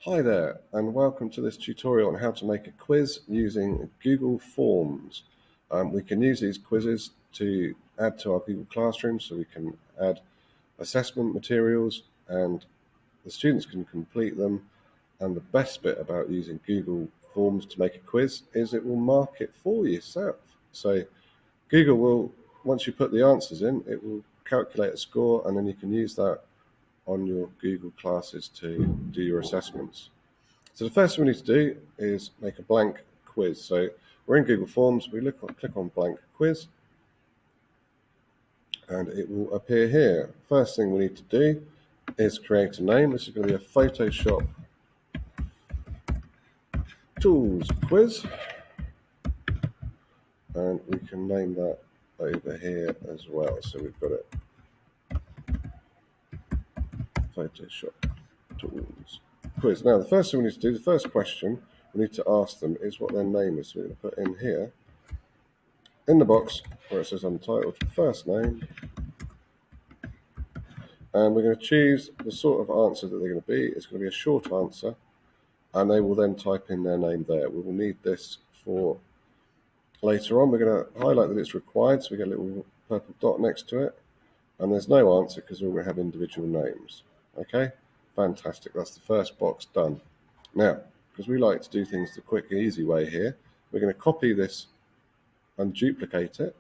Hi there, and welcome to this tutorial on how to make a quiz using Google Forms. We can use these quizzes to add to our Google Classroom, so we can add assessment materials and the students can complete them. And the best bit about using Google Forms to make a quiz is it will mark it for yourself. So Google will, once you put the answers in, it will calculate a score, and then you can use that on your Google classes to do your assessments. So the first thing we need to do is make a blank quiz. So we're in Google Forms, we click on blank quiz, and it will appear here. First thing we need to do is create a name. This is going to be a Photoshop Tools quiz, and we can name that over here as well. So we've got it, Photoshop Tools quiz. Now the first thing we need to do, the first question we need to ask them is what their name is. So we're going to put in here, in the box where it says Untitled, first name, and we're going to choose the sort of answer that they're going to be. It's going to be a short answer, and they will then type in their name there. We will need this for later on. We're going to highlight that it's required, so we get a little purple dot next to it, and there's no answer because we're going to have individual names. Okay, fantastic. That's the first box done. Now, because we like to do things the quick and easy way here, we're going to copy this and duplicate it.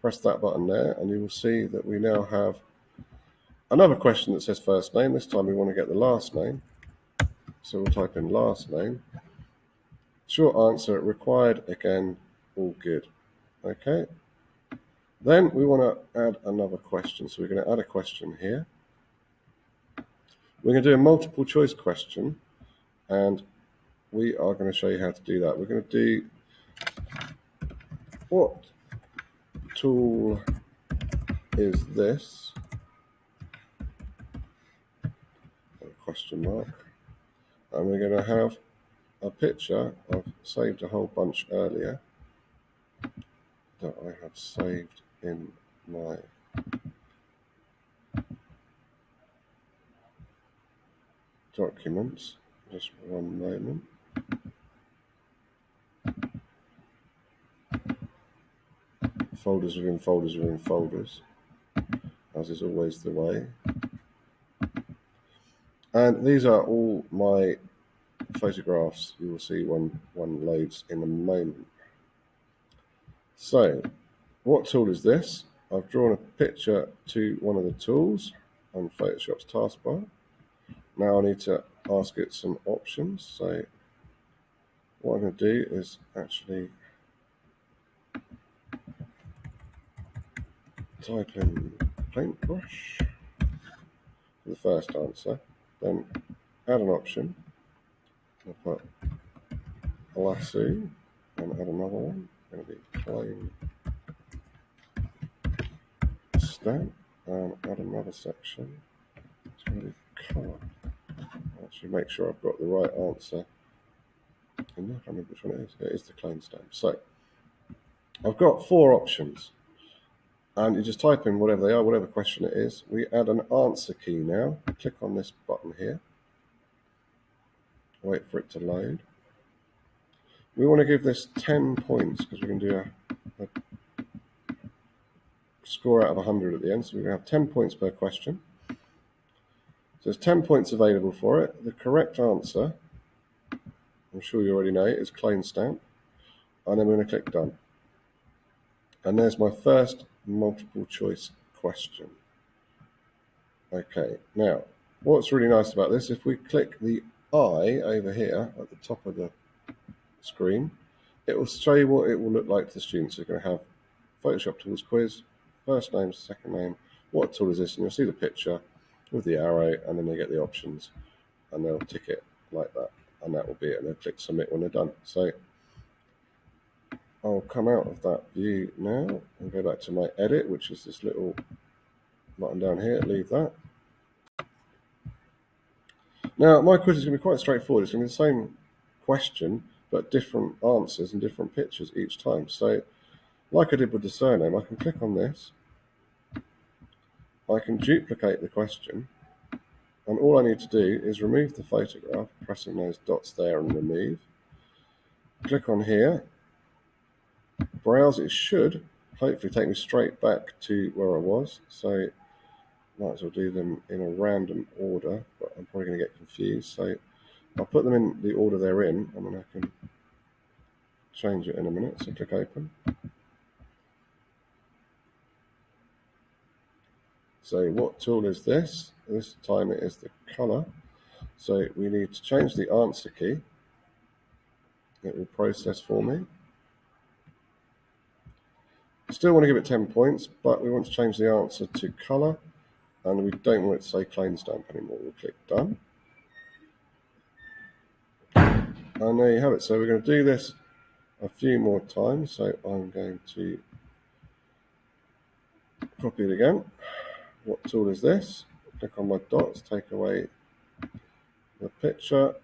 Press that button there, and you will see that we now have another question that says first name. This time we want to get the last name. So we'll type in last name. Short answer, required again, all good. Okay. Then we want to add another question. So we're going to add a question here. We're going to do a multiple choice question, and we are going to show you how to do that. We're going to do, what tool is this? Question mark. And we're going to have a picture I've saved a whole bunch earlier that I have saved in my documents. Just one moment. Folders within folders within folders, as is always the way. And these are all my photographs. You will see one loads in a moment. So, what tool is this? I've drawn a picture to one of the tools on Photoshop's taskbar. Now I need to ask it some options. So what I'm going to do is actually type in paintbrush for the first answer, then add an option. I'll put lasso and add another one. It's going to be plain stamp, and add another section. It's going to be colour. Actually make sure I've got the right answer. I can't remember which one it is. It is the clone stamp. So I've got 4 options, and you just type in whatever they are, whatever question it is. We add an answer key now. Click on this button here. Wait for it to load. We want to give this 10 points because we're going to do a score out of 100 at the end. So we're going to have 10 points per question. So there's 10 points available for it. The correct answer, I'm sure you already know, is clone stamp. And then we're going to click done. And there's my first multiple choice question. Okay, now what's really nice about this, if we click the I over here at the top of the screen, it will show you what it will look like to the students. So you're going to have Photoshop Tools quiz, first name, second name, what tool is this, and you'll see the picture with the arrow, and then they get the options, and they'll tick it like that, and that will be it, and they'll click submit when they're done. So I'll come out of that view now and go back to my edit, which is this little button down here. Leave that. Now my quiz is going to be quite straightforward. It's going to be the same question but different answers and different pictures each time. So like I did with the surname, I can click on this, I can duplicate the question, And all I need to do is remove the photograph, pressing those dots there and remove. Click on here, browse. It should hopefully take me straight back to where I was. So might as well do them in a random order, but I'm probably going to get confused. So I'll put them in the order they're in, and then I can change it in a minute. So click open. So what tool is this? This time it is the color. So we need to change the answer key. It will process for me. Still want to give it 10 points, but we want to change the answer to color, and we don't want it to say clone stamp anymore. We'll click done. And there you have it. So we're going to do this a few more times. So I'm going to copy it again. What tool is this? Click on my dots, take away the picture,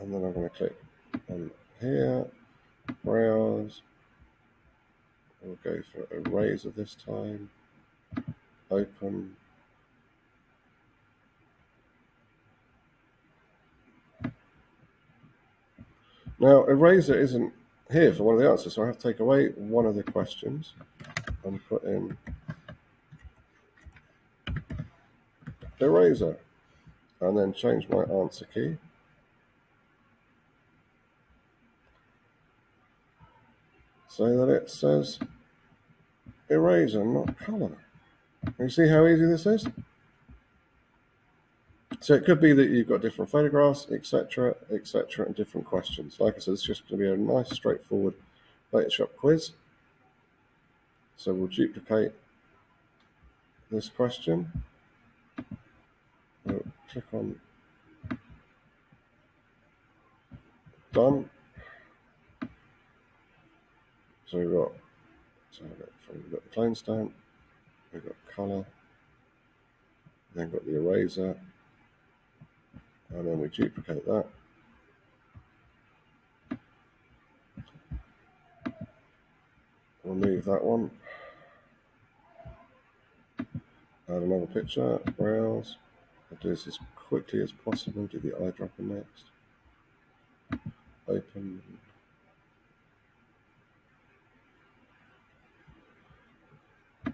and then I'm going to click on here, browse. We'll go for eraser this time, open. Now, eraser isn't here for one of the answers, so I have to take away one of the questions and put in eraser, and then change my answer key. So that it says eraser, not color. You see how easy this is? So it could be that you've got different photographs, etc., etc., and different questions. Like I said, it's just going to be a nice, straightforward Photoshop quiz. So we'll duplicate this question. We'll click on done. So we've got the clone stamp, we've got color, then got the eraser, and then we duplicate that. Remove that one. Add another picture, browse. I'll do this as quickly as possible. Do the eyedropper next. Open.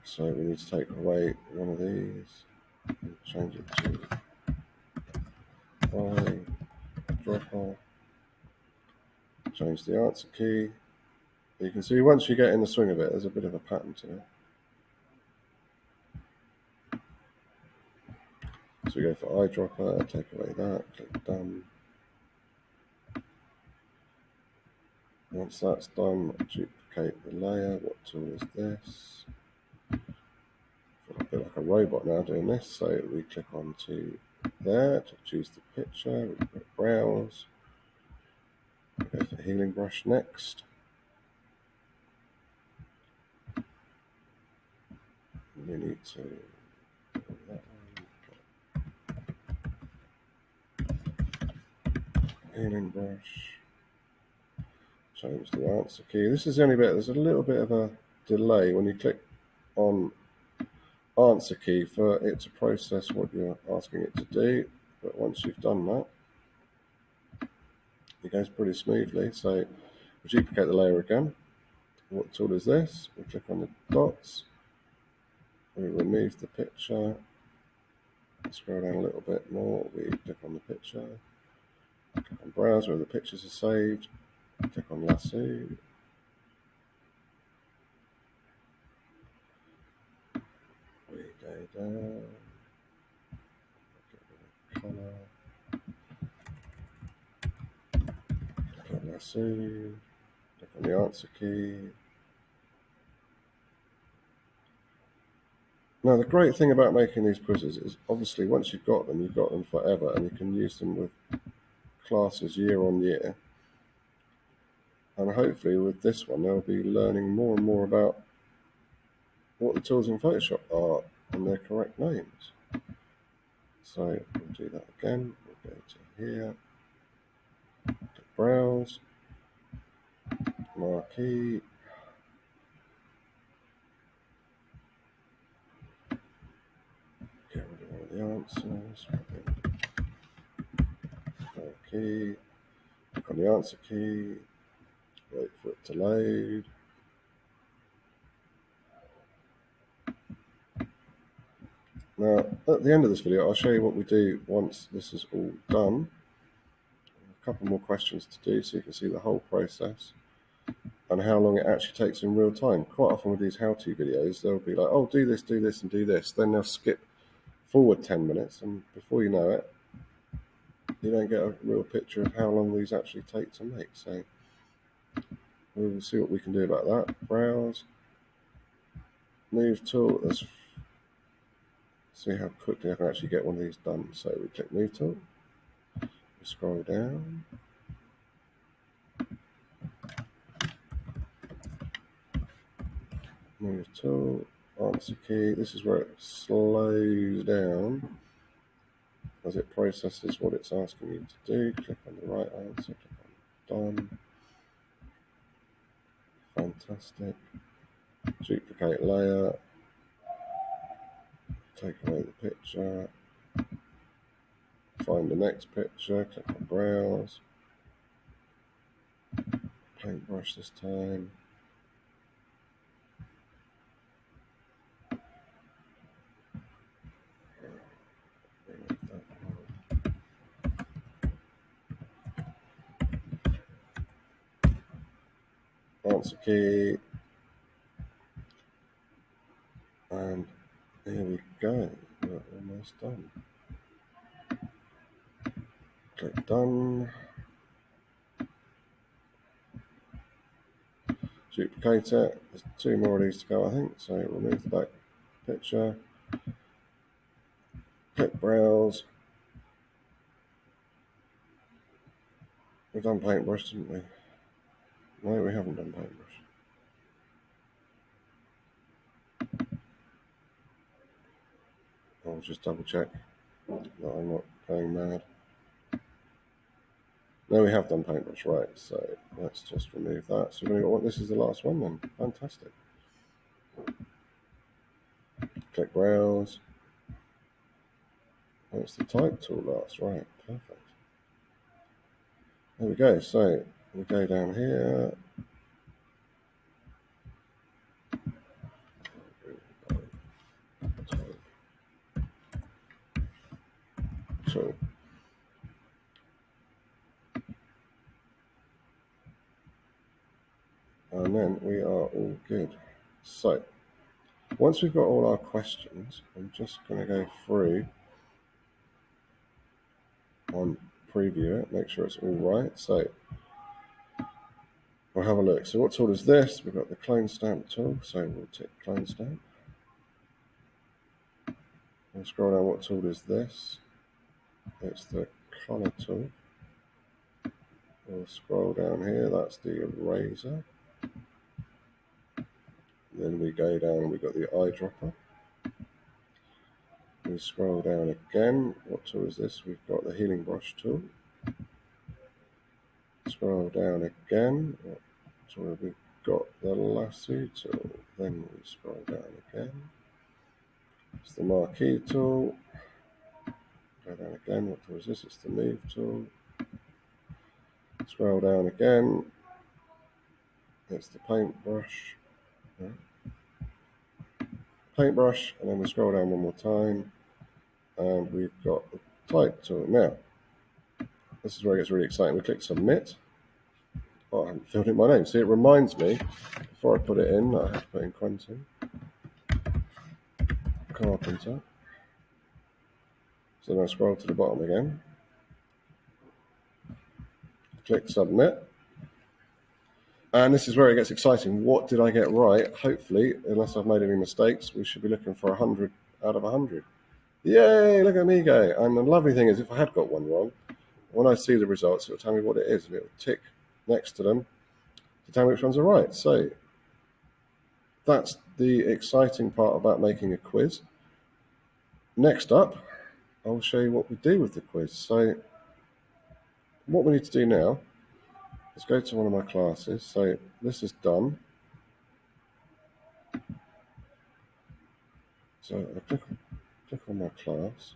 So we need to take away one of these and change it to eyedropper. Change the answer key. You can see once you get in the swing of it, there's a bit of a pattern to it. So we go for eyedropper, take away that, click done. Once that's done, duplicate the layer. What tool is this? I feel a bit like a robot now doing this. So we click onto there to choose the picture. We click browse. We go for healing brush next. We need to do that one. Healing brush. Change the answer key. This is the only bit, there's a little bit of a delay when you click on answer key for it to process what you're asking it to do. But once you've done that, it goes pretty smoothly. So we duplicate the layer again. What tool is this? We click on the dots. We remove the picture. Scroll down a little bit more. We click on the picture. Click on browse where the pictures are saved. Click on lasso. We go down. Get rid of color. Click on lasso. Click on the answer key. Now the great thing about making these quizzes is obviously once you've got them forever, and you can use them with classes year on year. And hopefully with this one, they'll be learning more and more about what the tools in Photoshop are and their correct names. So we'll do that again. We'll go to here, to browse, marquee, get rid of the answers. Key. Click on the answer key. Wait for it to load. Now, at the end of this video, I'll show you what we do once this is all done. A couple more questions to do so you can see the whole process and how long it actually takes in real time. Quite often with these how-to videos, they'll be like, oh, do this, and do this. Then they'll skip forward 10 minutes, and before you know it, you don't get a real picture of how long these actually take to make. So we will see what we can do about that. Browse, move tool. Let's see how quickly I can actually get one of these done. So we click move tool, we scroll down. Move tool, answer key. This is where it slows down as it processes what it's asking you to do. Click on the right answer, click on done. Fantastic. Duplicate layer, take away the picture, find the next picture, click on browse, paintbrush this time. Answer key, and here we go, we're almost done. Click done, duplicate it, there's 2 more of these to go I think, so remove the back picture, click browse. We've done paintbrush, didn't we? No, we haven't done paintbrush. I'll just double check that I'm not going mad. No, we have done paintbrush, right, so let's just remove that. So we're going to, this is the last one then. Fantastic. Click browse. Oh, it's the type tool last, right, perfect. There we go, so we go down here. Tool. And then we are all good. So once we've got all our questions, I'm just going to go through and preview it, make sure it's all right. So we'll have a look. So what tool is this? We've got the clone stamp tool, so we'll tick clone stamp. We'll scroll down, what tool is this? It's the color tool. We'll scroll down here, that's the eraser. Then we go down and we've got the eyedropper. We scroll down again. What tool is this? We've got the healing brush tool. Scroll down again. What tool have we got? The lasso tool. Then we scroll down again. It's the marquee tool. Go down again. What tool is this? It's the move tool. Scroll down again. It's the paintbrush. Paintbrush, and then we scroll down one more time, and we've got the type tool. Now, this is where it gets really exciting. We click submit. Oh, I haven't filled in my name. See, it reminds me, before I put it in, that I have to put in Quentin Carpenter. So then I scroll to the bottom again. Click submit. And this is where it gets exciting. What did I get right? Hopefully, unless I've made any mistakes, we should be looking for 100 out of 100. Yay, look at me go. And the lovely thing is, if I had got one wrong, when I see the results, it'll tell me what it is, and it'll tick next to them to tell me which ones are right. So that's the exciting part about making a quiz. Next up, I'll show you what we do with the quiz. So what we need to do now is go to one of my classes. So this is done. So I click on my class.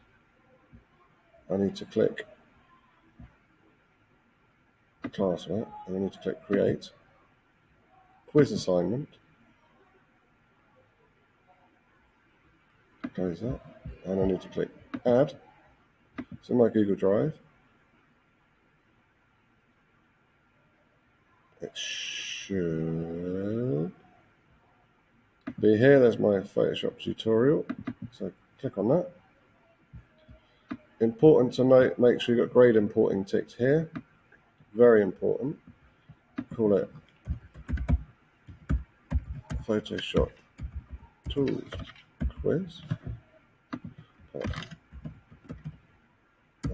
I need to click the classwork, and I need to click create quiz assignment. Close that, and I need to click add. It's in my Google Drive. It should be here. There's my Photoshop tutorial. So click on that. Important to note, make sure you've got grade importing ticked here. Very important. Call it Photoshop Tools Quiz.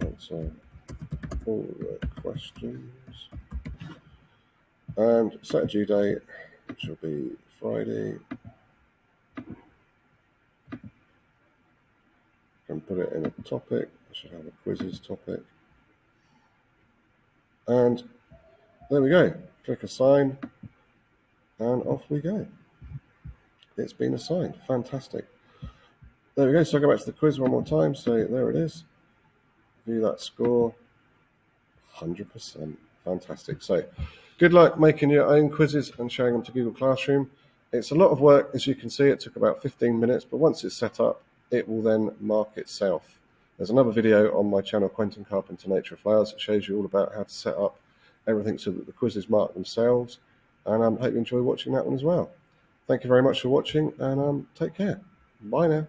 Answer all the questions. And set a due date, which will be Friday. And put it in a topic. I should have a quizzes topic. And there we go. Click assign, and off we go. It's been assigned. Fantastic. There we go. So I'll go back to the quiz one more time. So there it is. View that score. 100%. Fantastic. So good luck making your own quizzes and sharing them to Google Classroom. It's a lot of work, as you can see. It took about 15 minutes, but once it's set up, it will then mark itself. There's another video on my channel, Quentin Carpenter Nature of Flowers, that shows you all about how to set up everything so that the quizzes mark themselves. And I hope you enjoy watching that one as well. Thank you very much for watching, and take care. Bye now.